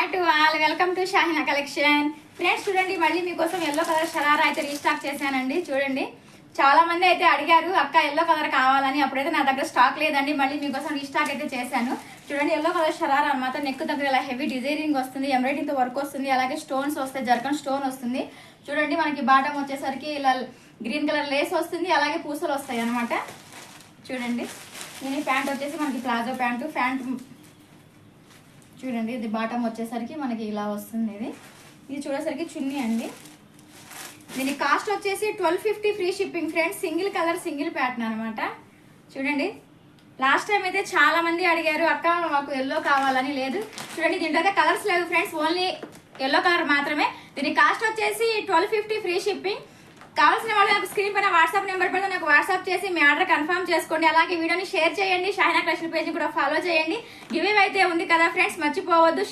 Hi to all, welcome to Shahina collection. Friends చూడండి, మళ్ళీ మీకోసం ఎల్లో కలర్ షరారా అయితే రీస్టాక్ చేశానండి. చూడండి, చాలా మంది అయితే అడిగారు అక్క ఎల్లో కలర్ కావాలని. అప్పుడైతే నా దగ్గర స్టాక్ లేదండి, మళ్ళీ మీకోసం రీస్టాక్ అయితే చేశాను. చూడండి, ఎల్లో కలర్ షరారా అనమాట. నెక్ దగ్గర ఇలా హెవీ డిజైనింగ్ వస్తుంది, ఎంబ్రాయిడింగ్ తో వర్క్ వస్తుంది, అలాగే స్టోన్స్ వస్తాయి, జర్కన్ స్టోన్ వస్తుంది. చూడండి, మనకి బాటమ్ వచ్చేసరికి ఇలా గ్రీన్ కలర్ లేస్ వస్తుంది, అలాగే పూసలు వస్తాయి అనమాట. చూడండి, దీని ప్యాంట్ వచ్చేసి మనకి ప్లాజో ప్యాంట్ చూడండి. ఇది బాటమ్ వచ్చేసరికి మనకి ఇలా వస్తుంది. ఇది చూడేసరికి చున్నీ అండి. దీని కాస్ట్ వచ్చేసి 1250 free shipping friends. Single colour single pattern అనమాట. చూడండి, లాస్ట్ టైం అయితే చాలా మంది అడిగారు అక్క మాకు ఎల్లో కావాలని. లేదు చూడండి, దీంట్లో అయితే కలర్స్ లేవు ఫ్రెండ్స్, ఓన్లీ ఎల్లో కలర్ మాత్రమే. దీని కాస్ట్ వచ్చేసి 1250 ఫ్రీ షిప్పింగ్. కావాల్సిన వాళ్ళు నాకు స్క్రీన్ పైన వాట్సాప్ నెంబర్ పైన నాకు వాట్సాప్ చేసి మీ ఆర్డర్ కన్ఫర్మ్ చేసుకోండి. అలాగే వీడియోని షేర్ చేయండి, షాహినా కలెక్షన్ పేజ్ కూడా ఫాలో చేయండి. గివ్ అవే అయితే ఉంది కదా ఫ్రెండ్స్, మర్చిపోవద్దు.